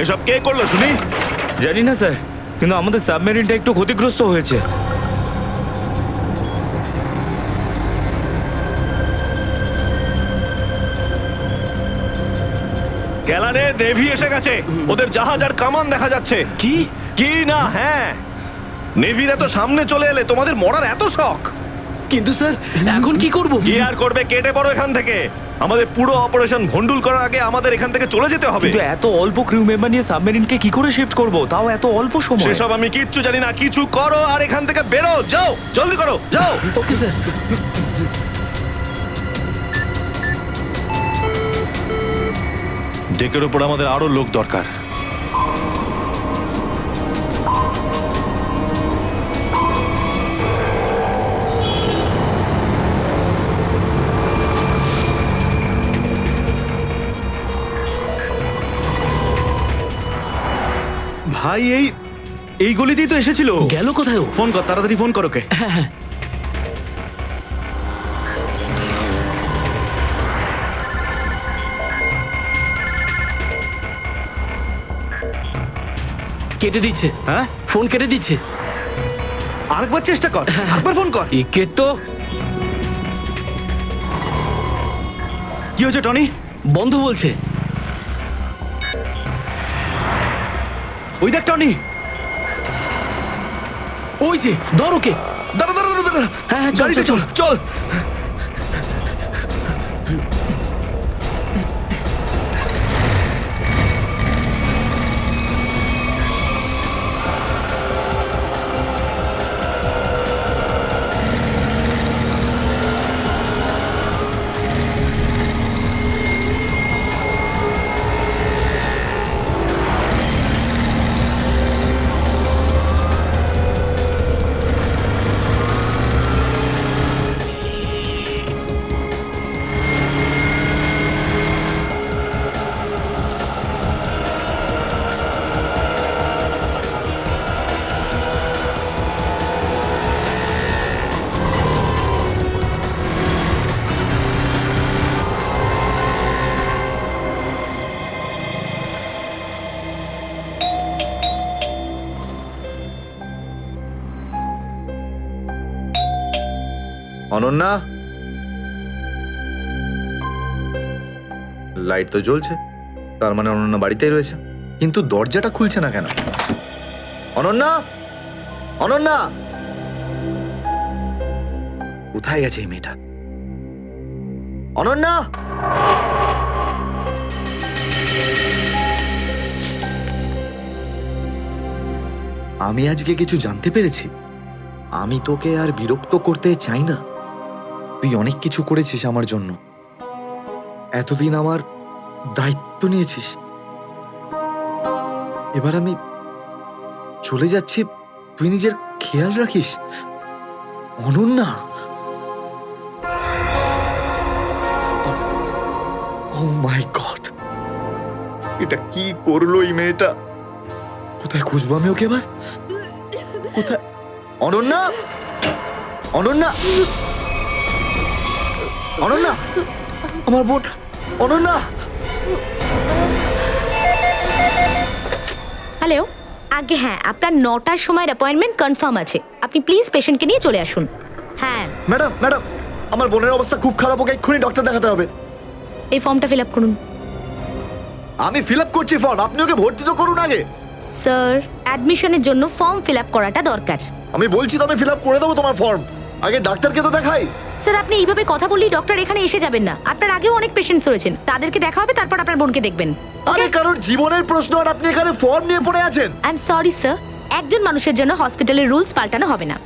এসব কে করলো শুনি? জানি না স্যার, কিন্তু আমাদের সাবমেরিনটা একটু ক্ষতিগ্রস্ত হয়েছে। গ্যালারে নেভি এসে গেছে, ওদের জাহাজ আর কামান দেখা যাচ্ছে। কি? কি না? হ্যাঁ, নেভিরা তো সামনে চলে এলে তোমাদের মরার এত শখ। কিন্তু স্যার এখন কি করব? কি আর করবে, কেটে পড়ো এখান থেকে। আমাদের পুরো অপারেশন ভন্ডুল করার আগে আমাদের এখান থেকে চলে যেতে হবে। কিন্তু এত অল্প ক্রিউ মেম্বার নিয়ে সাবমেরিনকে কি করে শিফট করব, তাও এত অল্প সময়? সেসব আমি কিচ্ছু জানি না, কিছু করো আর এখান থেকে বেরো, যাও, জলদি করো, যাও। Okay sir. ডেকের উপর আমাদের আরো লোক দরকার। ভাই এই গলিতেই তো এসেছিল। গেল কোথায় ও? ফোন কর, তাড়াতাড়ি ফোন কর ওকে। কেটে দিচ্ছে। হ্যাঁ, ফোন কেটে দিচ্ছে। আরেকবার চেষ্টা কর, আরেকবার ফোন কর। একে তো কি হয়েছে টনি? বন্ধ বলছে। ওই দেখ টনি। ওই যে ধর ওকে। দাঁড়া দাঁড়া দাঁড়া দাঁড়া। হ্যাঁ, চল, গাড়িতে চল, চল চল। অনন্যা, লাইট তো জ্বলছে, তার মানে অনন্যা বাড়িতেই রয়েছে, কিন্তু দরজাটা খুলছে না কেন? অনন্যা, অনন্যা, কোথায় গেছে এই মেয়েটা? অনন্যা, আমি আজকে কিছু জানতে পেরেছি। আমি তোকে আর বিরক্ত করতে চাই না। তুই অনেক কিছু করেছিস আমার জন্য, এতদিন আমার দায়িত্ব নিয়েছিস। এবার আমি চলে যাচ্ছি, তুই নিজের খেয়াল রাখিস। অনন্যা, ও মাই গড, এটা কি করলো এই মেয়েটা? কোথায় খুঁজবো আমি ওকে এবার? কোথায়? অনন্যা, অনন্যা, অনন্যা, আমার বোন অনন্যা। হ্যালো, আগে হ্যাঁ, আপনার 9টার সময় অ্যাপয়েন্টমেন্ট কনফার্ম আছে। আপনি প্লিজ পেশেন্টকে নিয়ে চলে আসুন। হ্যাঁ ম্যাডাম, ম্যাডাম, আমার বোনের অবস্থা খুব খারাপ, ওকে এক্ষুনি ডক্টর দেখাতে হবে। এই ফর্মটা ফিল আপ করুন। আমি ফিল আপ করছি ফর্ম, আপনি ওকে ভর্তি তো করুন আগে। স্যার, অ্যাডমিশনের জন্য ফর্ম ফিল আপ করাটা দরকার। আমি বলছি তো আমি ফিল আপ করে দেবো তোমার ফর্ম, আগে ডাক্তারকে তো দেখাই। স্যার, আপনি এইভাবে কথা বললেই ডক্টর এখানে এসে যাবেন না। আপনার আগেও অনেক পেশেন্টস রয়েছেন, তাদেরকে দেখা হবে, তারপর আপনার বোনকে দেখবেন। আরে কারোর জীবনের প্রশ্ন আর আপনি এখানে ফর্ম নিয়ে পড়ে আছেন। আই এম সরি স্যার, একজন মানুষের জন্য হসপিটালের রুলস পাল্টানো হবে না।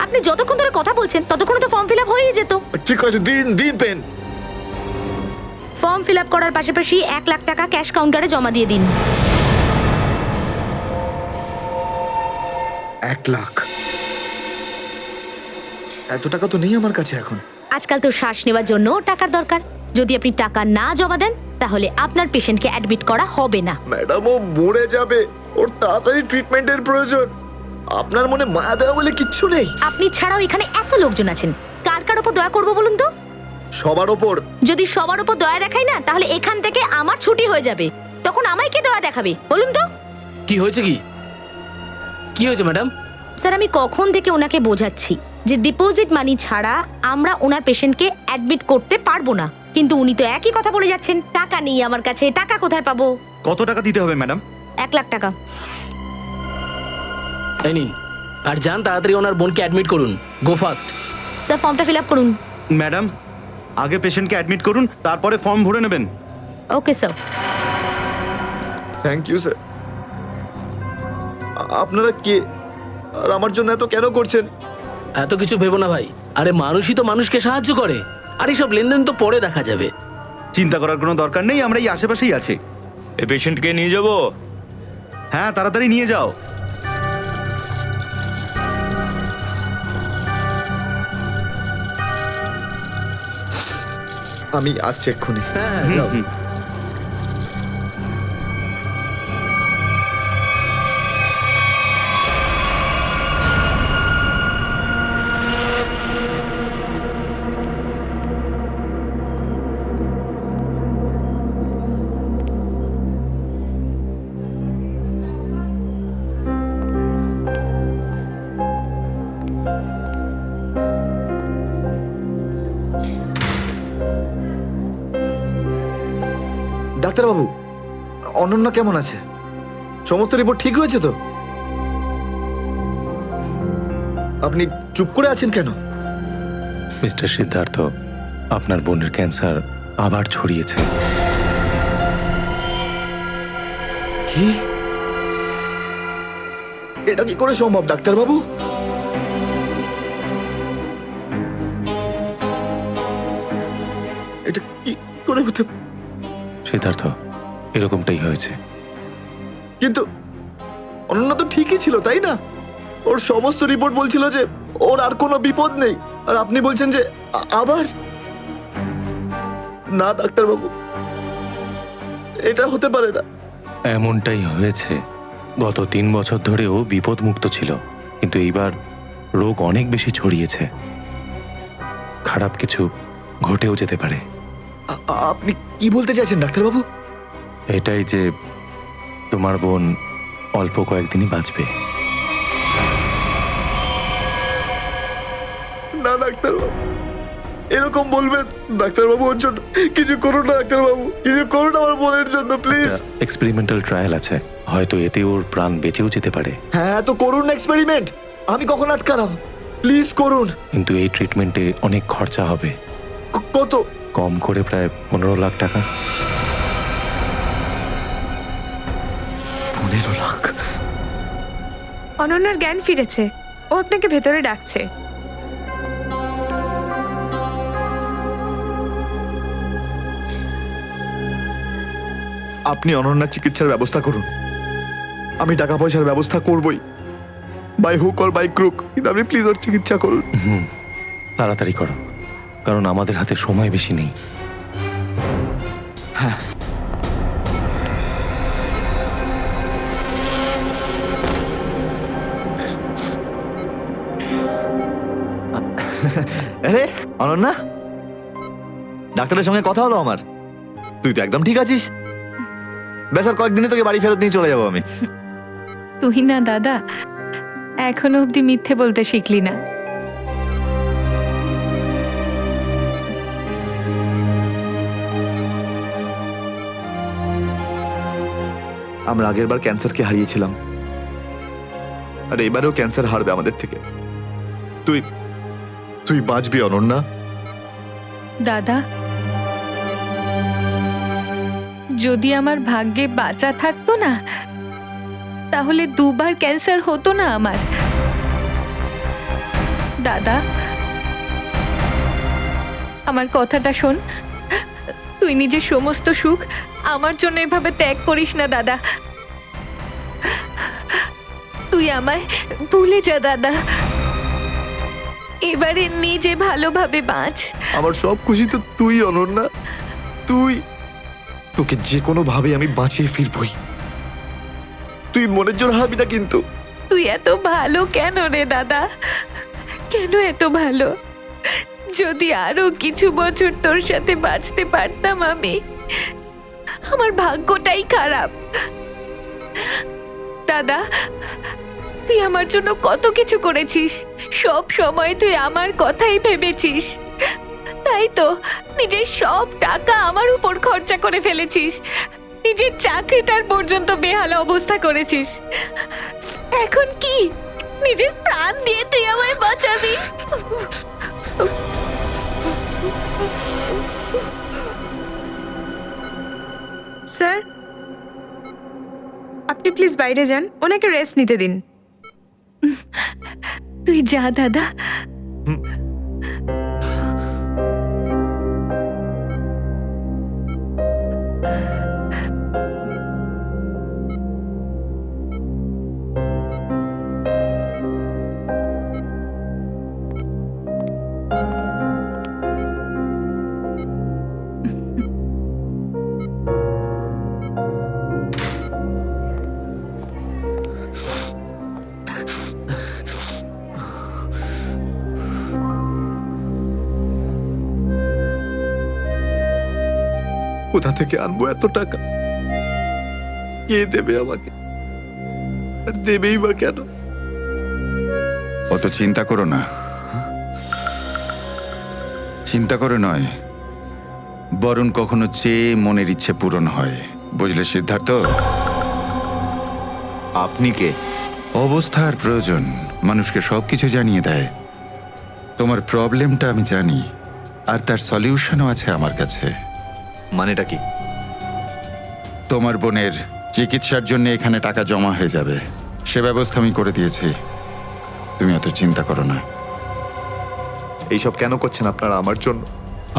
আপনি যতক্ষণ ধরে কথা বলছেন ততক্ষণ তো ফর্ম ফিল আপ হয়েই যেত। ঠিক আছে, দিন দিন পেন। ফর্ম ফিল আপ করার পাশাপাশি 1 লাখ টাকা ক্যাশ কাউন্টারে জমা দিয়ে দিন। 1 লাখ? এত টাকা তো নেই আমার কাছে এখন। আজকাল তো শ্বাস নেওয়ার জন্য টাকার দরকার। যদি আপনি টাকা না জমা দেন তাহলে আপনার পেশেন্টকে অ্যাডমিট করা হবে না। ম্যাডাম, ও মরে যাবে, ওর তাড়াতাড়ি ট্রিটমেন্টের প্রয়োজন। আপনার মনে মায়া দেওয়া বলে কিচ্ছু নেই? আপনি ছাড়াও এখানে এত লোকজন আছেন, কার কার উপর দয়া করবো বলুন তো? সবার ওপর। যদি সবার উপর দয়া দেখাই না, তাহলে এখান থেকে আমার ছুটি হয়ে যাবে। তখন আমায় কে দয়া দেখাবে বলুন তো? কি হয়েছে কি? কি হয়েছে ম্যাডাম? স্যার, আমি কখন থেকে ওনাকে বোঝাচ্ছি যে ডিপোজিট মানি ছাড়া আমরা ওনার পেশেন্টকে অ্যাডমিট করতে পারবো না, কিন্তু উনি তো একই কথা বলে যাচ্ছেন, টাকা নেই আমার কাছে, টাকা কোথায় পাবো? কত টাকা দিতে হবে ম্যাডাম? 1 লাখ টাকা। এই নিন, আর যান তাড়াতাড়ি ওনার বোনকে অ্যাডমিট করুন। Go fast. স্যার, ফর্মটা ফিল আপ করুন। ম্যাডাম, আগে পেশেন্টকে অ্যাডমিট করুন, তারপরে ফর্ম ভরে নেবেন। Okay sir. Thank you sir. আপনারা কে আর আমার জন্য এত কেন করছেন? এত কিছু ভেবো না ভাই, আরে মানুষই তো মানুষকে সাহায্য করে, আর এইসব লেনদেন তো পরে দেখা যাবে। চিন্তা করার কোনো দরকার নেই, আমরা এই আশেপাশেই আছি। এই পেশেন্টকে নিয়ে যাবো? হ্যাঁ, তাড়াতাড়ি নিয়ে যাও। আমি আসছি এক্ষুনি। হ্যাঁ যাও। ডাক্তারবাবু, অনন্যা কেমন আছে? সমস্ত রিপোর্ট ঠিক রয়েছে তো? আপনি চুপ করে আছেন কেন? মিস্টার সিদ্ধার্থ, আপনার বোনের ক্যান্সার আবার ছড়িয়েছে। কি? এটা কি করে সম্ভব ডাক্তারবাবু? এটা কি করে হতে? সিদ্ধার্থ, এরকমটাই হয়েছে। কিন্তু অনন্যা তো ঠিকই ছিল, তাই না? ওর সমস্ত রিপোর্ট বলছিল যে ওর আর কোনো বিপদ নেই, আর আপনি বলছেন যে আবার? না ডাক্তারবাবু, এটা হতে পারে না। এমনটাই হয়েছে। গত 3 বছর ধরেও বিপদমুক্ত ছিল, কিন্তু এইবার রোগ অনেক বেশি ছড়িয়েছে। খারাপ কিছু ঘটেও যেতে পারে। আপনি কি বলতে চাইছেন ডাক্তারবাবু? এটাই যে তোমার বোন অল্প কয়েকদিনই বাঁচবে। না ডাক্তারবাবু, এরকম বলবেন? ডাক্তারবাবু, ওর জন্য কিছু করুন না ডাক্তারবাবু, কিছু করুন আমার বোনের জন্য প্লিজ। এক্সপেরিমেন্টাল ট্রায়াল আছে, হয়তো এতে ওর প্রাণ বেঁচেও যেতে পারে। হ্যাঁ, তো করুন এক্সপেরিমেন্ট। আমি কখন আটকালাম? প্লিজ করুন। কিন্তু এই ট্রিটমেন্টে অনেক খরচা হবে। কত? কম করে প্রায় 15 লাখ টাকা। 15 লাখ? অনন্যার জ্ঞান ফিরেছে, ও আপনাকে ভেতরে ডাকছে। আপনি অনন্যার চিকিৎসার ব্যবস্থা করুন। আমি টাকা পয়সার ব্যবস্থা করবই, by hook or by crook, কিন্তু আপনি প্লিজ ওর চিকিৎসা করুন। তাড়াতাড়ি করো, কারণ আমাদের হাতে সময় বেশি নেই। হ্যাঁ। আরে অনন্যা, ডাক্তারের সঙ্গে কথা হলো আমার। তুই তো একদম ঠিক আছিস। বেশ, আর কয়েকদিনে তোকে বাড়ি ফেরত নিয়ে চলে যাবো আমি। তুই না দাদা, এখনো অব্দি মিথ্যে বলতে শিখলি না। আমরা আগের বার ক্যান্সারকে হারিয়েছিলাম, আর এবারেও ক্যান্সার হারবে আমাদের থেকে। তুই তুই বাঁচবি অনন্যা। দাদা, যদি আমার ভাগ্যে বাঁচা থাকতো না, তাহলে 2 বার ক্যান্সার হতো না আমার। দাদা, আমার কথাটা শোন। তুই নিজের সমস্ত সুখ আমার জন্য এভাবে ত্যাগ করিস না দাদা। তুই আমায় ভুলে যা দাদা। এবারে নিজে ভালোভাবে বাঁচ। আমার সব খুশি তো তুই অনন্যা। তুই, তোকে যে কোনো ভাবে আমি বাঁচিয়ে ফিরবই। তুই মনের জোর হারবি না কিন্তু। তুই এত ভালো কেন রে দাদা? কেন এত ভালো? যদি আরো কিছু বছর তোর সাথে বাঁচতে পারতাম আমার ভাগ্যটাই খারাপ। দাদা, তুই আমার জন্য কত কিছু করেছিস, সব সময় তুই আমার কথাই ভেবেছিস, তাই তো নিজের সব টাকা আমার উপর খরচা করে ফেলেছিস, নিজের চাকরিটার পর্যন্ত বেহালা অবস্থা করেছিস। এখন কি নিজের প্রাণ দিয়ে তুই আমায় বাঁচাবি? স্যার, আপনি প্লিজ বাইরে যান, ওনাকে রেস্ট নিতে দিন। তুই যা দাদা। কোথা থেকে আনবো এত টাকা? কে দেবে আমাকে? আর দেবেই বা কেন? অত চিন্তা করো না, চিন্তা করে নয়, বরং কখনো চেয়ে মনের ইচ্ছে পূরণ হয়, বুঝলে সিদ্ধার্থ? আপনি কে? অবস্থার প্রয়োজন মানুষকে সবকিছু জানিয়ে দেয়। তোমার প্রবলেমটা আমি জানি, আর তার সলিউশনও আছে আমার কাছে। মানেটা কি? তোমার বোনের চিকিৎসার জন্য এখানে টাকা জমা হয়ে যাবে, সে ব্যবস্থা আমি করে দিয়েছি। তুমি অত চিন্তা করো না। এইসব কেন করছেন আপনারা আমার জন্য?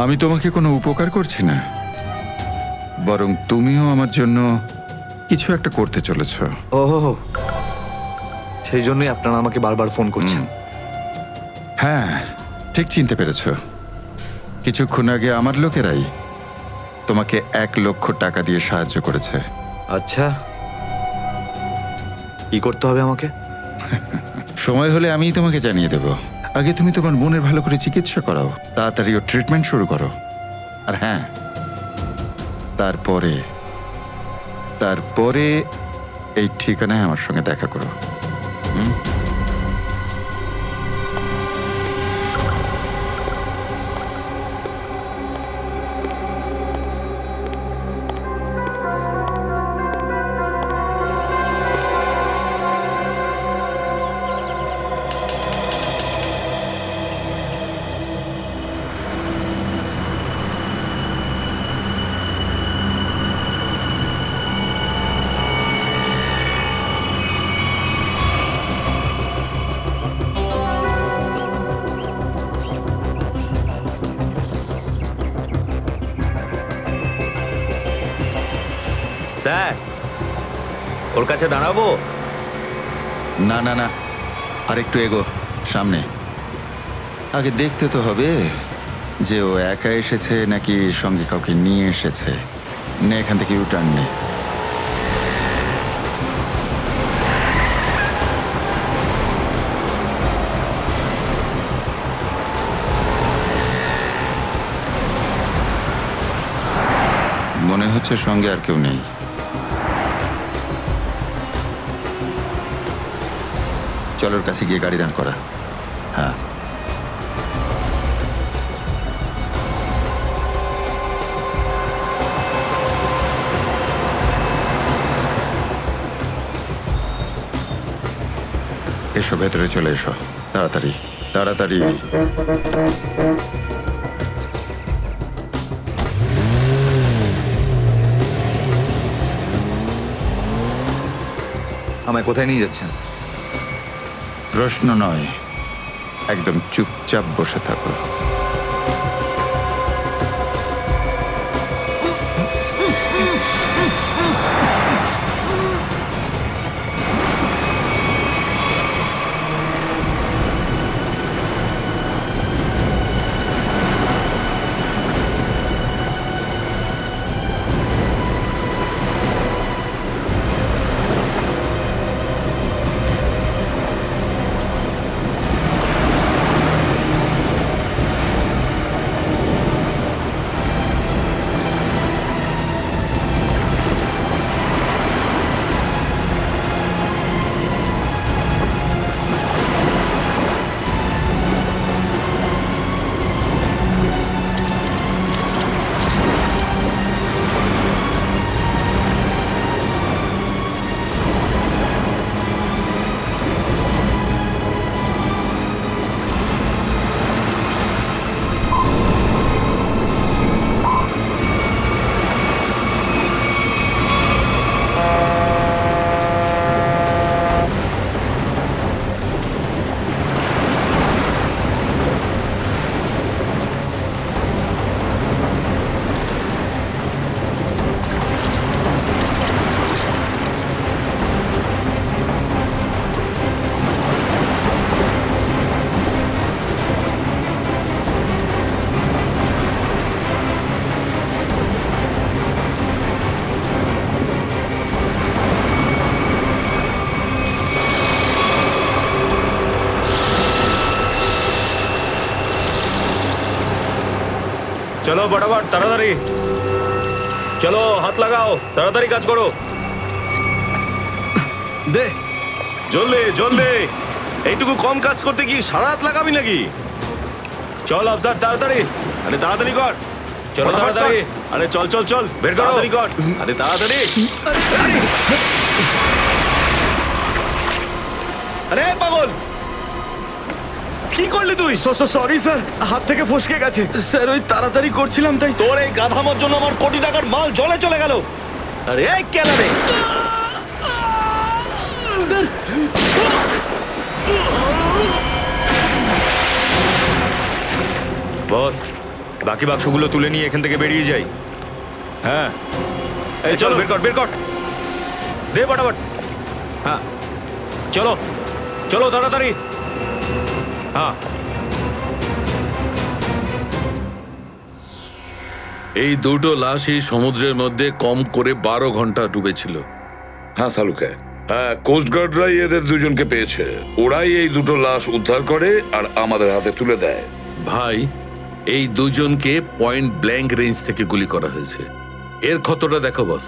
আমি তোমাকে কোনো উপকার করছি না, বরং তুমিও আমার জন্য কিছু একটা করতে চলেছ। ওহো, সেই জন্যই আপনারা আমাকে বারবার ফোন করছেন। হ্যাঁ, ঠিক চিনতে পেরেছ। কিছুক্ষণ আগে আমার লোকেরাই তোমাকে 1 লক্ষ টাকা দিয়ে সাহায্য করেছে। আচ্ছা, কি করতে হবে আমাকে? সময় হলে আমিই তোমাকে জানিয়ে দেব। আগে তুমি তোমার বোনের ভালো করে চিকিৎসা করাও, তাড়াতাড়ি ওর ট্রিটমেন্ট শুরু করো। আর হ্যাঁ, তারপরে তারপরে এই ঠিকানায় আমার সঙ্গে দেখা করো। স্যার, ওর কাছে দাঁড়াবো? না না না, আর একটু এগো সামনে। আগে দেখতে তো হবে যে ও একা এসেছে নাকি সঙ্গে কাউকে নিয়ে এসেছে। নে, এখান থেকে ইউটার্ন নে। মনে হচ্ছে সঙ্গে আর কেউ নেই। চলোর কাছে গিয়ে গাড়ি দান করা। হ্যাঁ, এসো, ভেতরে চলে এসো, তাড়াতাড়ি তাড়াতাড়ি। আমায় কোথায় নিয়ে যাচ্ছেন? প্রশ্ন নয়, একদম চুপচাপ বসে থাকো। চলো বটাবট তাড়াতাড়ি চলো, হাত লাগাও, তাড়াতাড়ি কাজ করো। দে জলদি জলদি, এইটুকু কম কাজ করতে কি সারা রাত লাগাবি নাকি? চল আফসার তাড়াতাড়ি, আরে তাড়াতাড়ি কর। চলো ফটাফট তাড়াতাড়ি। কর। আরে চল চল চল, বের করো। তাড়াতাড়ি কর। আরে তাড়াতাড়ি। আরে পাগল, কি করলি তুই? সরি স্যার, হাত থেকে ফসকে গেছে স্যার, ওই তাড়াতাড়ি করছিলাম তাই। তোর এই গাধামার জন্য আমার কোটি টাকার মাল জলে চলে গেল। আরে এই কেলারে, স্যার বস, বাকি বাক্সগুলো তুলে নিয়ে এখান থেকে বেরিয়ে যাই। হ্যাঁ এই চলো, বের কর বের কর, দে ফটাফট। হ্যাঁ চলো চলো তাড়াতাড়ি। হ্যাঁ এই দুটো লাশই সমুদ্রের মধ্যে কম করে 12 ঘন্টা ডুবেছিল। হ্যাঁ সালুকে, হ্যাঁ কোস্টগার্ডরাই এদের দুজনকে পেয়েছে। ওরাই এই দুটো লাশ উদ্ধার করে আর আমাদের হাতে তুলে দেয়। ভাই, এই দুজনকে পয়েন্ট ব্ল্যাঙ্ক রেঞ্জ থেকে গুলি করা হয়েছে। এর ক্ষতটা দেখো বস,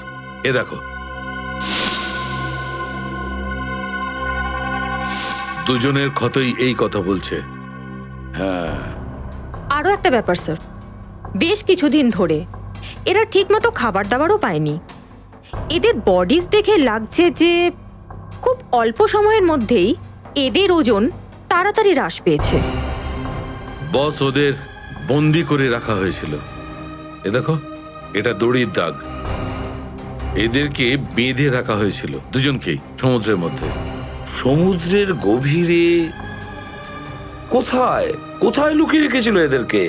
এ দেখো। দুজনের ক্ষতই এই কথা বলছে। আরও একটা ব্যাপার স্যার, বেশ কিছুদিন ধরে এরা ঠিকমতো খাবার দাবারও পায়নি। এদের বডিজ দেখে লাগছে যে খুব অল্প সময়ের মধ্যেই এদের ওজন তাড়াতাড়ি হ্রাস পেয়েছে। বস, ওদের বন্দি করে রাখা হয়েছিল। এ দেখো, এটা দড়ির দাগ। এদেরকে বেঁধে রাখা হয়েছিল দুজনকেই সমুদ্রের মধ্যে। সমুদ্রের গভীরে কোথায় কোথায় লুকিয়ে রেখেছিল এদেরকে?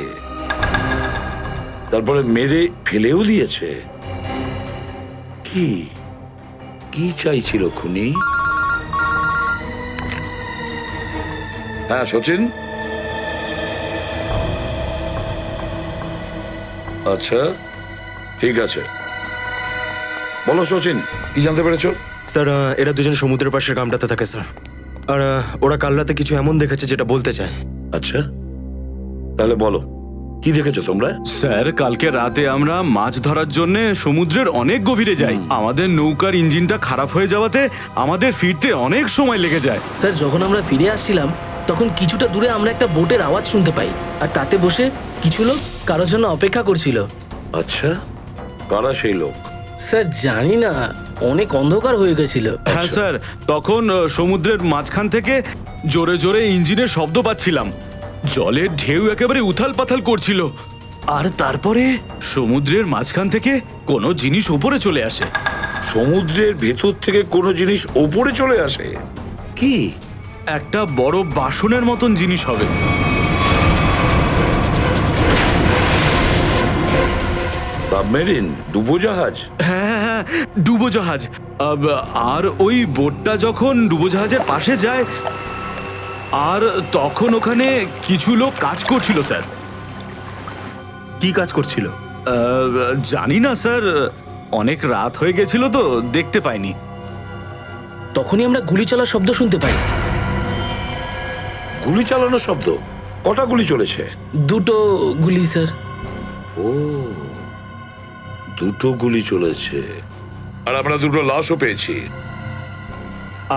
তারপরে মেরে ফেলেও দিয়েছে। কি কি চাইছিল খুনি? হ্যাঁ সচিন, আচ্ছা ঠিক আছে, বলো সচিন, কি জানতে পেরেছো? স্যার, এরা দুজন সমুদ্রের পাশের গ্রামটাতে থাকে স্যার, আর ওরা কাল রাতে কিছু এমন দেখেছে যেটা বলতে চায়। আচ্ছা, তাহলে বলো কি দেখেছো তোমরা? স্যার, কালকে রাতে আমরা মাছ ধরার জন্য সমুদ্রের অনেক গভীরে যাই। আমাদের নৌকার ইঞ্জিনটা খারাপ হয়ে যাওয়াতে আমাদের ফিরতে অনেক সময় লেগে যায়। স্যার, যখন আমরা ফিরে আসছিলাম তখন কিছুটা দূরে আমরা একটা বোটের আওয়াজ শুনতে পাই, আর তাতে বসে কিছু লোক কারোর জন্য অপেক্ষা করছিল। আচ্ছা, কারা সেই লোক? স্যার জানি না, অনেক অন্ধকার হয়ে গেছিল। হ্যাঁ স্যার, তখন সমুদ্রের মাঝখান থেকে জোরে জোরে ইঞ্জিনের শব্দ পাচ্ছিলাম। জলের ঢেউ একেবারে উথাল পাথাল করছিল, আর তারপরে সমুদ্রের মাঝখান থেকে কোনো জিনিস উপরে চলে আসে। সমুদ্রের ভেতর থেকে কোনো জিনিস ওপরে চলে আসে? কি? একটা বড় বাসনের মতন জিনিস হবে। সাবমেরিন, ডুবোজাহাজ? হ্যাঁ হ্যাঁ, ডুবোজাহাজ। আর ওই বোটটা যখন ডুবোজাহাজের পাশে যায়, আর তখন ওখানে কিছু লোক কাজ করছিল স্যার। কি কাজ করছিল? জানি না স্যার, অনেক রাত হয়ে গেছিল তো দেখতে পাইনি। তখনই আমরা গুলি চলার শব্দ শুনতে পাই। গুলি চালানোর শব্দ? কটা গুলি চলেছে? দুটো গুলি স্যার। ও, দুটো গুলি চলেছে। আর আমরা দুটো লাশও পেয়েছি।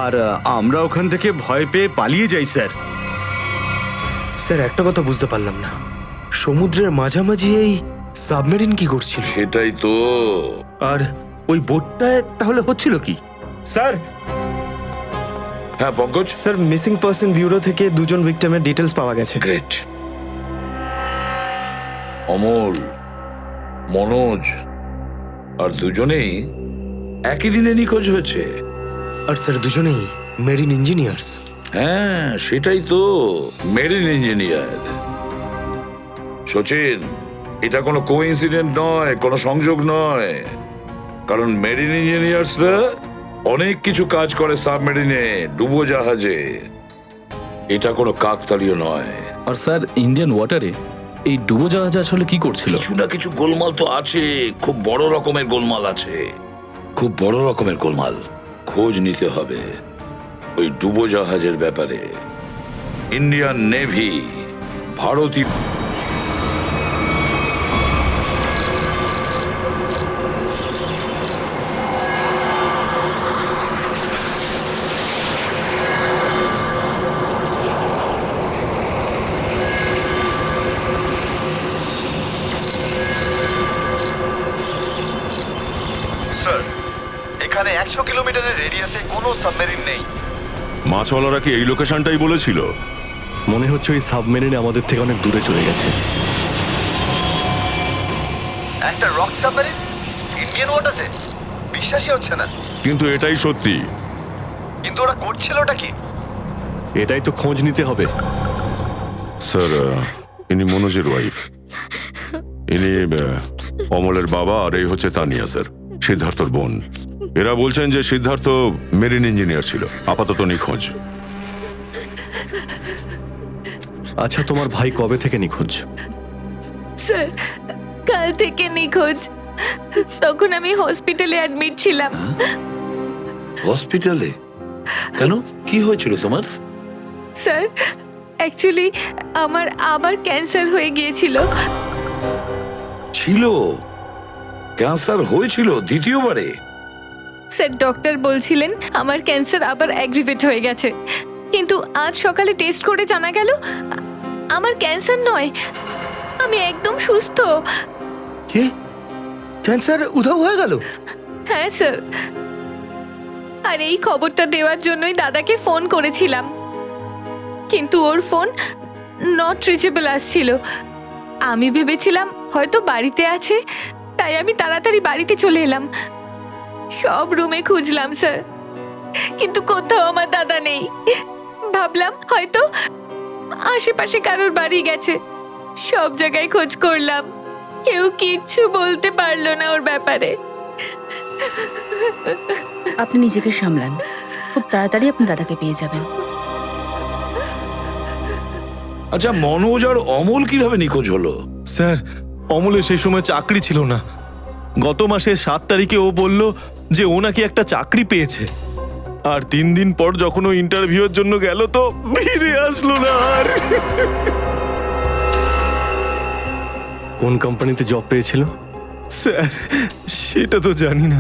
আর আমরা ওখান থেকে ভয় পেয়ে পালিয়ে যাই স্যার। স্যার, একটা কথা বুঝতে পারলাম না, সমুদ্রের মাঝামাঝি এই সাবমেরিন কি করছিল? সেটাই তো। আর ওই বোটটায় তাহলে হচ্ছিল কি? স্যার, হ্যাঁ Pankaj? Sir, missing person bureau থেকে দুজন ভিক্টিমের ডিটেলস পাওয়া গেছে। গ্রেট। অমল, মনোজ আর দুজনেই একই দিনে নিখোঁজ হয়েছে। আর স্যার, দুজনেই মেরিন ইঞ্জিনিয়ার্স। হ্যাঁ সেটাই তো, মেরিন ইঞ্জিনিয়ার। সচিন, এটা কোনো কোইন্সিডেন্ট নয়, কোনো সংযোগ নয়, কারণ মেরিন ইঞ্জিনিয়ার্সরা অনেক কিছু কাজ করে সাবমেরিনে, ডুবোজাহাজে। এটা কোনো কাকতালীয় নয়। আর স্যার, ইন্ডিয়ান ওয়াটারে এই ডুবোজাহাজ আসলে কি করছিল? কিছু না কিছু গোলমাল তো আছে, খুব বড় রকমের গোলমাল আছে, খুব বড় রকমের গোলমাল। খোঁজ নিতে হবে ওই ডুবোজাহাজের ব্যাপারে। ইন্ডিয়ান নেভি, ভারতীয় 300 কিলোমিটারের রেডিয়াসে কোনো সাবমেরিন নেই। মাছওয়ালারা কি এই লোকেশনটাই বলেছিল? মনে হচ্ছে ওই সাবমেরিন আমাদের থেকে অনেক দূরে চলে গেছে। একটা রক সাবমেরিন ইন্ডিয়ান ওয়াটার্সে, বিশ্বাসই হচ্ছে না। কিন্তু এটাই সত্যি। কিন্তু ওরা করছিলটা কি? এটাই তো খোঁজ নিতে হবে। স্যার, ইনি মনোজের ওয়াইফ। ইনি অমলের বাবা, আর এই হচ্ছে তানিয়া স্যার, সিদ্ধার্থর বোন। এরা বলছেন যে সিদ্ধার্থ মেরিন ইঞ্জিনিয়ার ছিল, আপাতত নিখোঁজ। আচ্ছা, তোমার ভাই কবে থেকে নিখোঁজ? স্যার, কাল থেকে নিখোঁজ। তখন আমি হসপিটালে অ্যাডমিট ছিলাম। হসপিটালে? কেন, কি হয়েছিল তোমার? স্যার, অ্যাকচুয়ালি আমার আবার ক্যান্সার হয়ে গিয়েছিল। ছিল? ক্যান্সার হয়েছিল দ্বিতীয়বারে? স্যার, ডক্টর বলছিলেন আমার ক্যান্সার আবার অ্যাগ্রিভেট হয়ে গেছে, কিন্তু আজ সকালে টেস্ট করে জানা গেল আমার ক্যান্সার নয়, আমি একদম সুস্থ। কি, ক্যান্সার উধাও হয়ে গেল? হ্যাঁ স্যার, আর এই খবরটা দেওয়ার জন্যই দাদাকে ফোন করেছিলাম, কিন্তু ওর ফোন নট রিচেবল আসছিল। আমি ভেবেছিলাম হয়তো বাড়িতে আছে, তাই আমি তাড়াতাড়ি বাড়িতে চলে এলাম। সব রুমে খুঁজলাম স্যার, কিন্তু কোথাও আমার দাদা নেই। ভাবলাম হয়তো আশেপাশে কারোর বাড়ি গেছে। সব জায়গায় খোঁজ করলাম, কেউ কিচ্ছু বলতে পারলো না ওর ব্যাপারে। আপনি নিজেকে সামলান, খুব তাড়াতাড়ি আপনি দাদাকে পেয়ে যাবেন। আচ্ছা, মনোজ আর অমল কিভাবে নিখোঁজ হলো? স্যার, অমলের সেই সময় চাকরি ছিল না। গত মাসের 7 তারিখে ও বলল যে ও নাকি একটা চাকরি পেয়েছে, আর 3 দিন পর যখন ও ইন্টারভিউর জন্য গেল তো ফিরে আসলো না আর। কোন কোম্পানিতে জব পেয়েছিল? স্যার, সেটা তো জানি না,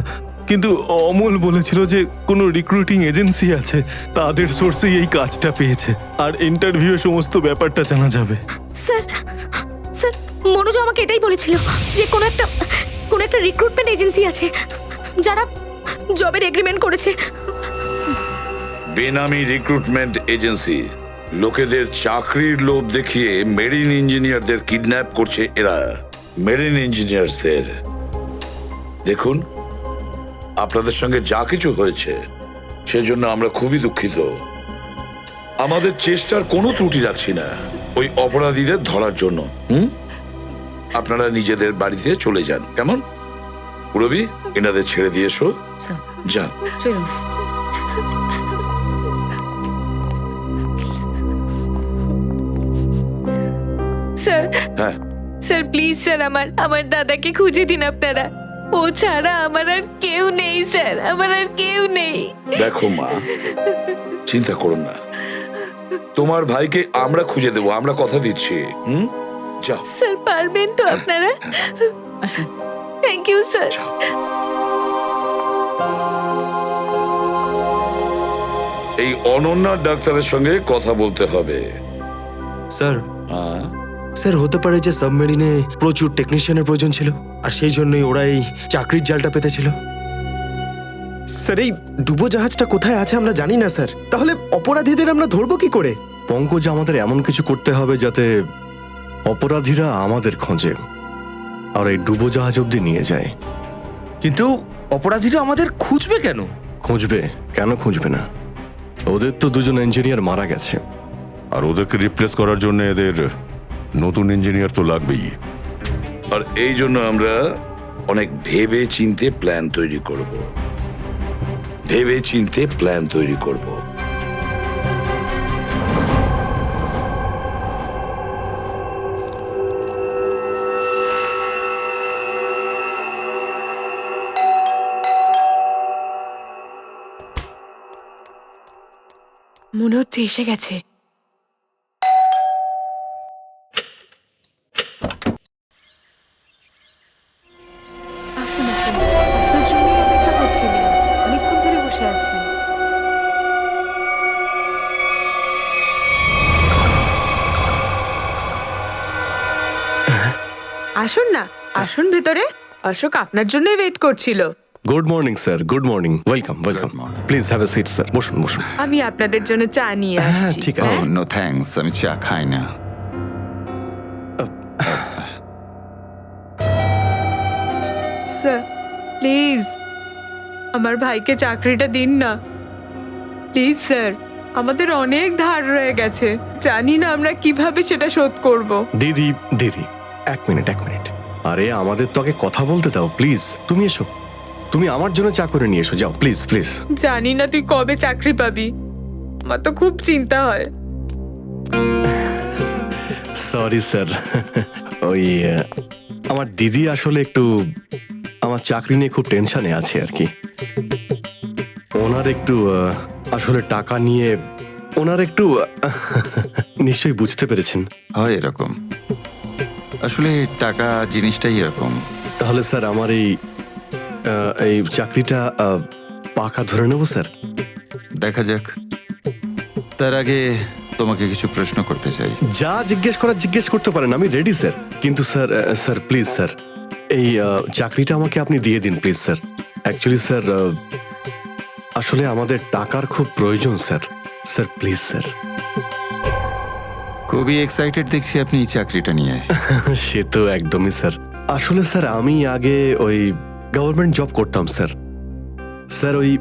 কিন্তু অমল বলেছিল যে কোনো রিক্রুটিং এজেন্সি আছে, তাদের সোর্সেই এই কাজটা পেয়েছে, আর ইন্টারভিউ সমস্ত ব্যাপারটা জানা যাবে। স্যার, স্যার, মনোজ আমাকে এটাই বলেছিল যে কোনো একটা রিক্রুটমেন্ট এজেন্সি আছে যারা জবের এগ্রিমেন্ট করেছে। বেনামি রিক্রুটমেন্ট এজেন্সি, লোকেদের চাকরির লোভ দেখিয়ে মেরিন ইঞ্জিনিয়ারদের কিডন্যাপ করছে এরা। মেরিন ইঞ্জিনিয়ারদের দেখুন, আপনাদের সঙ্গে যা কিছু হয়েছে সেজন্য আমরা খুবই দুঃখিত। আমাদের চেষ্টার কোনো ত্রুটি রাখছি না ওই অপরাধীদের ধরার জন্য। আপনারা নিজেদের বাড়িতে চলে যান, কেমন? পুরবি, এনাদের ছেড়ে দিয়ে এসো। যান, চলুন। স্যার, হ্যাঁ স্যার প্লিজ স্যার, আমার দাদাকে খুঁজে দিন আপনারা। ও ছাড়া আমার আর কেউ নেই স্যার, আমার আর কেউ নেই। দেখো মা, চিন্তা করুন না, তোমার ভাইকে আমরা খুঁজে দেবো, আমরা কথা দিচ্ছি। যাও স্যার, পারবেন তো আপনারা? আসুন। Thank you sir. এই অনন্যা ডাক্তারের সঙ্গে কথা বলতে হবে। স্যার, স্যার হতে পারে যে সাবমেরিনে প্রচুর টেকনিশিয়ানের প্রয়োজন ছিল, আর সেই জন্যই ওরা এই চাকরির জালটা পেতেছিল। স্যার, এই ডুবো জাহাজটা কোথায় আছে আমরা জানি না স্যার, তাহলে অপরাধীদের আমরা ধরবো কি করে? পঙ্কজ, আমাদের এমন কিছু করতে হবে যাতে অপরাধীরা আমাদের খোঁজে আর এই ডুবোজাহাজ অব্দি নিয়ে যায়। কিন্তু অপরাধীরা আমাদের খুঁজবে কেন? খুঁজবে কেন? খুঁজবে না? ওদের তো 2জন ইঞ্জিনিয়ার মারা গেছে, আর ওদেরকে রিপ্লেস করার জন্য এদের নতুন ইঞ্জিনিয়ার তো লাগবেই। আর এই জন্য আমরা অনেক ভেবে চিন্তে প্ল্যান তৈরি করব, ভেবে চিন্তে প্ল্যান তৈরি করব। মনে হচ্ছে এসে গেছে। আসুন আসুন, আপনার জন্যই অপেক্ষা করছিলাম, অনেকক্ষণ ধরে বসে আছেন। আসুন না, আসুন ভেতরে। অশোক আপনার জন্যই ওয়েট করছিল। Good morning sir, good morning, welcome welcome. Please have a seat sir, বসুন বসুন। আমি আপনাদের জন্য চা নিয়ে হ্যাঁ আসছি। ঠিক আছে। নো থ্যাঙ্কস, আমি চা খাই না। স্যার প্লিজ আমার ভাইকে চাকরিটা দিন না প্লিজ স্যার। আমাদের অনেক ধার রয়ে গেছে, জানি না আমরা কিভাবে সেটা শোধ করব। দিদি দিদি, এক মিনিট এক মিনিট। আরে আমাদের তো আগে কথা বলতে দাও প্লিজ। তুমি এসো, তুমি আমার জন্য চা করে নিয়ে এসো, যাও প্লিজ প্লিজ। জানি না তুই কবে চাকরি পাবি, আমার তো খুব চিন্তা হয়। সরি স্যার, ওই আমার দিদি আসলে একটু আমার চাকরি নিয়ে খুব টেনশনে আছে আর কি। ওনার একটু আসলে টাকা নিয়ে ওনার একটু নিশ্চয়ই বুঝতে পেরেছেন। হয় এরকম, আসলে টাকা জিনিসটাই এরকম। তাহলে স্যার আমার এই চাকরিটা পাকা ধরে নেব স্যার? দেখা যাক, তার আগে তোমাকে কিছু প্রশ্ন করতে চাই। যা জিজ্ঞেস করার জিজ্ঞেস করতে পারেন, আমি রেডি স্যার। কিন্তু স্যার স্যার প্লিজ স্যার, এই চাকরিটা আমাকে আপনি দিয়ে দিন প্লিজ স্যার। অ্যাকচুয়ালি স্যার আসলে আমাদের টাকার খুব প্রয়োজন স্যার। Sir please sir. খুবই এক্সাইটেড দেখছি আপনি এই চাকরিটা নিয়ে। সে তো একদমই স্যার। আসলে স্যার আমি আগে ওই গভর্নমেন্ট জব করতাম স্যার। স্যার ওই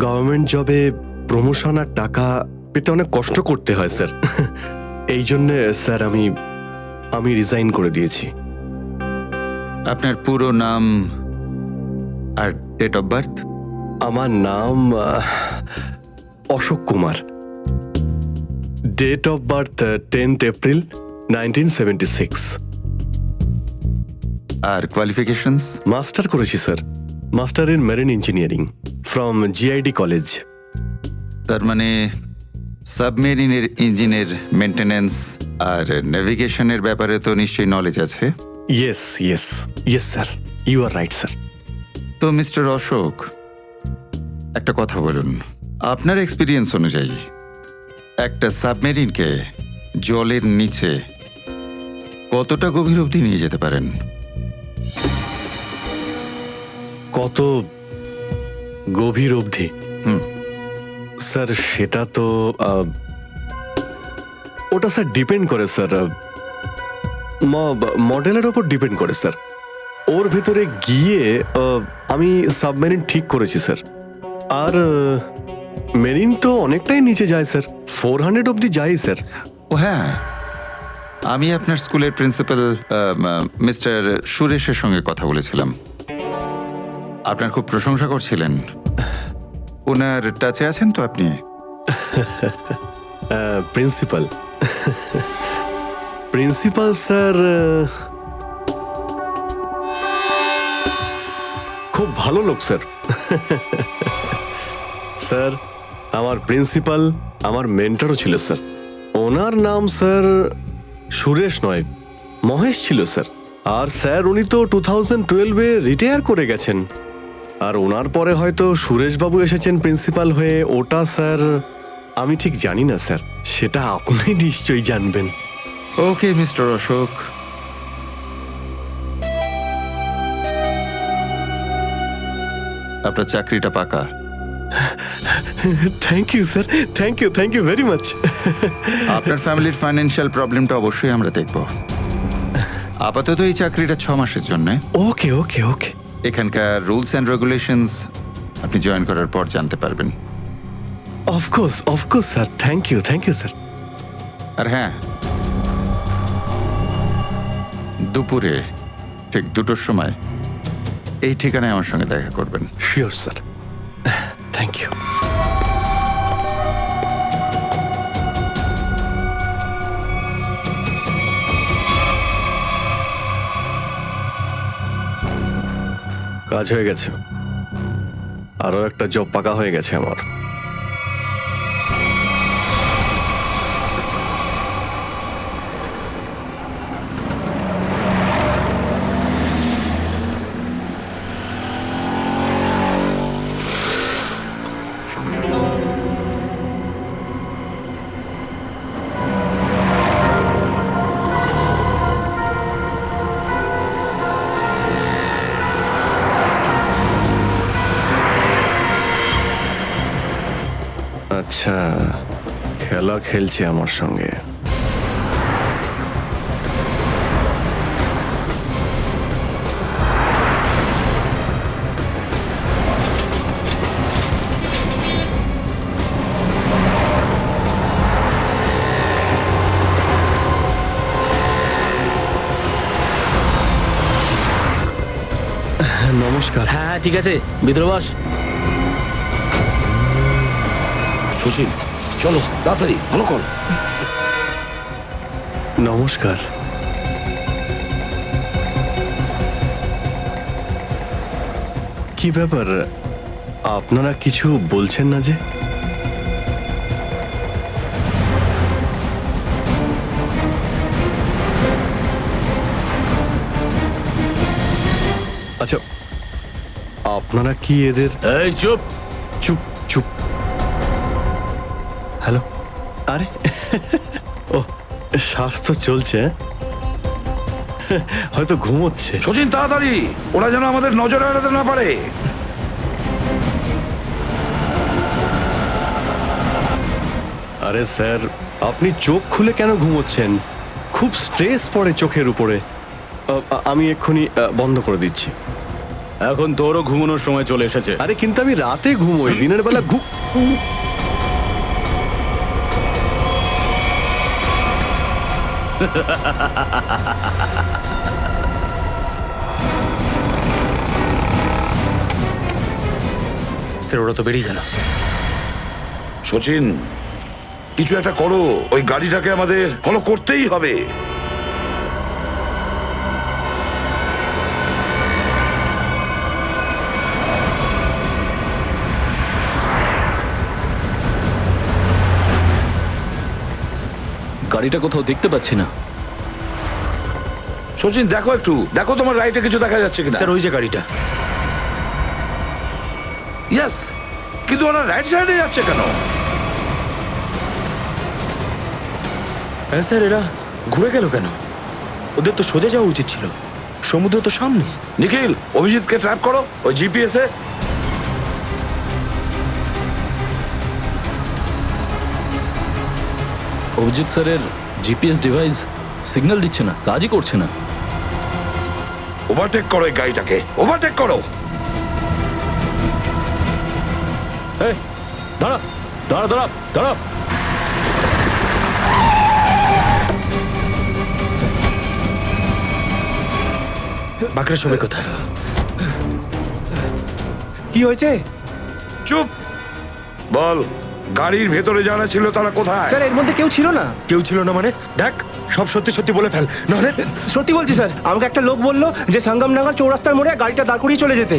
গভর্নমেন্ট জবে প্রমোশন আর টাকা পেতে অনেক কষ্ট করতে হয় স্যার। এই জন্য স্যার আমি রিজাইন করে দিয়েছি। আপনার পুরো নাম আর ডেট অফ বার্থ? আমার নাম Ashok Kumar. Date of birth 10th April 1976। আর কোয়ালিফিকেশনস? মাস্টার করেছি sir, master in marine engineering from GID college. তার মানে সাবমেরিনের ইঞ্জিনের মেনটেন্যান্স আর নেভিগেশনের ব্যাপারে তো নিশ্চয়ই নলেজ আছে। Yes yes yes sir, you are right sir. তো মিস্টার অশোক, একটা কথা বলুন, আপনার এক্সপিরিয়েন্স অনুযায়ী একটা সাবমেরিনকে জলের নিচে কতটা গভীর অবধি নিয়ে যেতে পারেন? কত গভীর অবধি? স্যার সেটা তো ওটা স্যার ডিপেন্ড করে স্যার, মডেলের ওপর ডিপেন্ড করে স্যার। ওর ভিতরে গিয়ে আমি সাবমেরিন ঠিক করেছি স্যার। আর মেরিন তো অনেকটাই নিচে যায় স্যার, 400 অবধি যায় স্যার। ও হ্যাঁ, আমি আপনার স্কুলের প্রিন্সিপাল মিস্টার সুরেশের সঙ্গে কথা বলেছিলাম, আপনার খুব প্রশংসা করছিলেন। ওনার টাচে আছেন তো আপনি? প্রিন্সিপাল প্রিন্সিপাল স্যার খুব ভালো লোক স্যার। স্যার আমার প্রিন্সিপাল আমার মেন্টরও ছিল স্যার। ওনার নাম স্যার সুরেশ নয়, মহেশ ছিল স্যার। আর স্যার উনি তো 2012-এ রিটায়ার করে গেছেন। আর ওনার পরে হয়তো সুরেশবাবু এসেছেন প্রিন্সিপাল হয়ে, ওটা স্যার আমি ঠিক জানি না স্যার, সেটা আপনি নিশ্চয়ই জানবেন। ওকে মিস্টার অশোক, আপনার চাকরিটা পাকা। Thank you sir, thank you very much. আপনার ফ্যামিলির ফাইন্যান্সিয়াল প্রবলেমটা অবশ্যই আমরা দেখব। আপাতত এই চাকরিটা 6 মাসের জন্য। ওকে ওকে ওকে। এখানকার রুলস অ্যান্ড রেগুলেশনস আপনি জয়েন করার পর জানতে পারবেন। Of course sir, thank you sir. আর হ্যাঁ, দুপুরে ঠিক 2টোর সময় এই ঠিকানায় আমার সঙ্গে দেখা করবেন। Sure sir, thank you. কাজ হয়ে গেছে, আরো একটা জব পাকা হয়ে গেছে আমার। খেলছে আমার সঙ্গে। নমস্কার। হ্যাঁ ঠিক আছে, ভিতরে বস। সুশীল চলো তাড়াতাড়ি ভালো কর। নমস্কার। কি ব্যাপার, আপনারা কিছু বলছেন না যে? আচ্ছা, আপনারা কি এদের... এই চুপ। চুপ চুপ। হ্যালো। আরে ও, শ্বাস তো চলছে, হয়তো ঘুমোচ্ছে। সচিন তাড়াতাড়ি, ওরা যেন আমাদের নজরে এড়াতে না পারে। আরে স্যার, আপনি চোখ খুলে কেন ঘুমোচ্ছেন? খুব স্ট্রেস পড়ে চোখের উপরে। আমি এক্ষুনি বন্ধ করে দিচ্ছি। এখন তোরও ঘুমানোর সময় চলে এসেছে। আরে কিন্তু আমি রাতে ঘুমোই, দিনের বেলা স্যার ওরা তো বেরিয়ে গেল। সচিন কিছু একটা করো, ওই গাড়িটাকে আমাদের ফলো করতেই হবে। গাড়িটা কোথাও দেখতে পাচ্ছি না। সচিন দেখো একটু, দেখো তোমার রাইটে কিছু দেখা যাচ্ছে কিনা। স্যার ওই যে গাড়িটা। ইয়েস, কিন্তু ওরা রাইট সাইডে যাচ্ছে কেন? হ্যাঁ স্যার, এরা ঘুরে গেল কেন? ওদের তো সোজা যাওয়া উচিত ছিল, সমুদ্র তো সামনে। নিখিল, অভিজিৎকে ট্র্যাপ করো ওই জিপিএস এ। অভিজিৎ স্যারের জিপিএস ডিভাইস সিগন্যাল দিচ্ছে না, কাজই করছে না। ওভারটেক করো এই গাড়িটাকে, ওভারটেক করো। এই দাঁড়া দাঁড়া দাঁড়া দাঁড়া। বাঁকড়া সবাই কোথায়? কি হয়েছে? চুপ বল, গাড়ির ভেতরে যারা ছিল তারা কোথায়? স্যার এর মধ্যে কেউ ছিল না। কেউ ছিল না মানে? দেখ, সব সত্যি সত্যি বলে ফেল, নাহলে। সত্যি বলছি স্যার, আমাকে একটা লোক বললো যে সঙ্গমনগর চৌরাস্তার মোড়ে গাড়িটা দাঁড় করিয়ে চলে যেতে।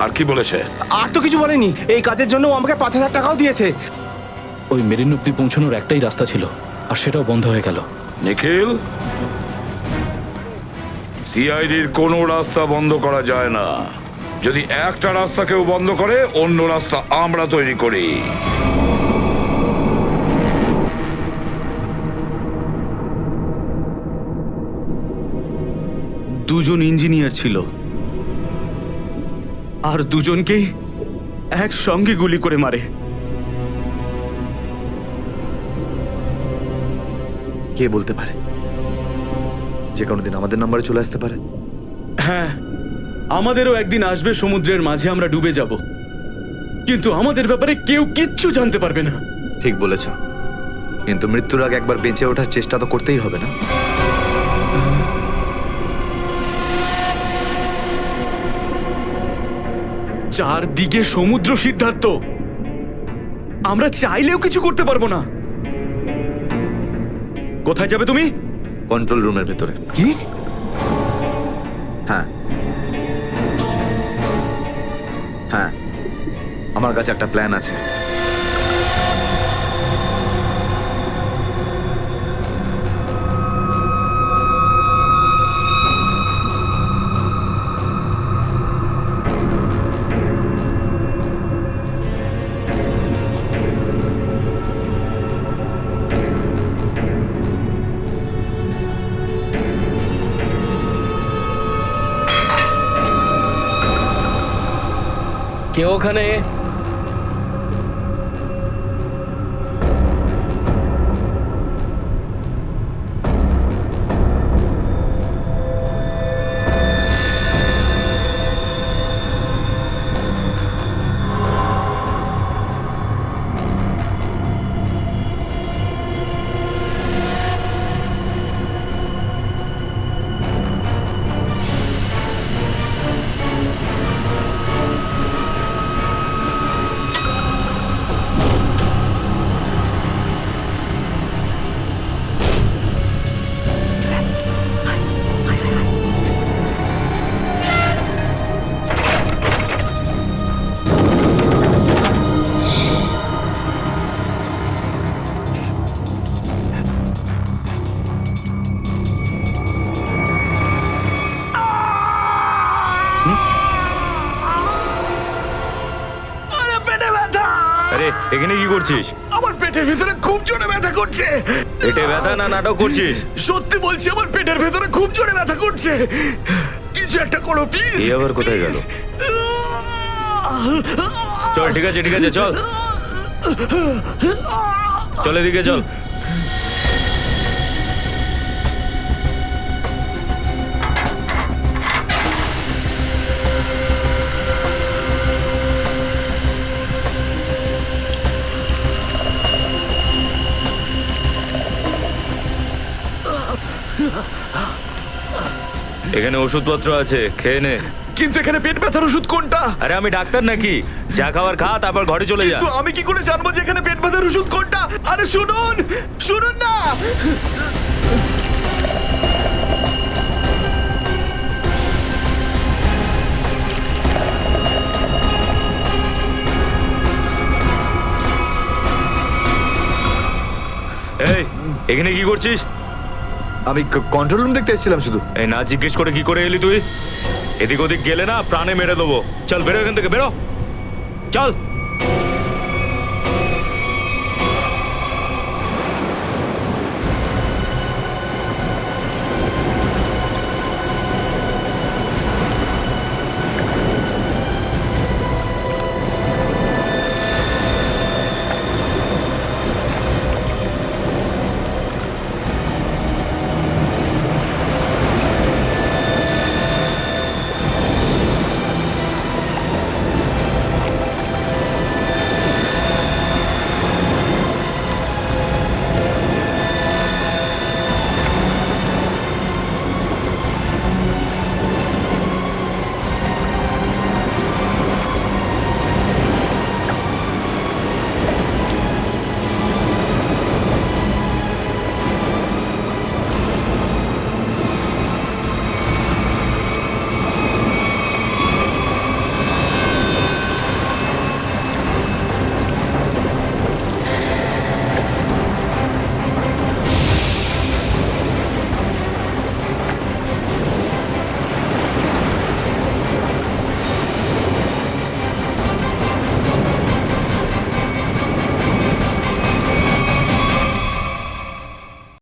আর কি বলেছে? আর তো কিছু বলেনি। এই কাজের জন্য ও আমাকে 5,000 টাকাও দিয়েছে। ওই মেরিন অব্দি পৌঁছানোর একটাই রাস্তা ছিল, আর সেটাও বন্ধ হয়ে গেল। নিখিল, সিআইডির কোনো রাস্তা বন্ধ করা যায় না। যদি একটা রাস্তা কেউ বন্ধ করে, অন্য রাস্তা আমরা তৈরি করি। দুজন ইঞ্জিনিয়ার ছিল, আর দুজনকেই একসঙ্গে গুলি করে মারে। কে বলতে পারে? যে কোনো দিন আমাদের নাম্বারে চলে আসতে পারে। হ্যাঁ, আমাদেরও একদিন আসবে, সমুদ্রের মাঝে আমরা ডুবে যাব, কিন্তু আমাদের ব্যাপারে কেউ কিচ্ছু জানতে পারবে না। ঠিক বলেছ, কিন্তু মৃত্যুর আগে একবার বেঁচে ওঠার চেষ্টা তো করতেই হবে না? চারদিকে সমুদ্র, সিদ্ধার্থ, আমরা চাইলেও কিছু করতে পারবো না। কোথায় যাবে তুমি? কন্ট্রোল রুমের ভেতরে। কি? হ্যাঁ হ্যাঁ, আমার কাছে একটা প্ল্যান আছে। কেউ ওখানে? করছিস? আমার পেটের ভিতরে খুব জোরে ব্যথা করছে। পেটে ব্যথা না নাটক করছিস? সত্যি বলছি, আমার পেটের ভেতরে খুব জোরে ব্যথা করছে। কিছু একটা করো প্লিজ। এই আবার কোথায় গেল? চল ঠিক আছে ঠিক আছে চল চল এদিকে চল। এখানে ওষুধপত্র আছে, খেয়ে নে। কিন্তু এখানে পেট ব্যথার ওষুধ কোনটা? আরে আমি ডাক্তার নাকি? যা খাবার খা, তারপর ঘরে চলে যা। কিন্তু আমি কি করে জানবো যে এখানে পেট ব্যথার ওষুধ কোনটা? আরে শুনুন, শুনুন না। এই এখানে কি করছিস? আমি কন্ট্রোল রুম দেখতে এসেছিলাম শুধু। এই না জিজ্ঞেস করে কি করে এলি তুই? এদিক ওদিক গেলে না প্রাণে মেরে দেবো। চল বেরো এখান থেকে, বেরো চল।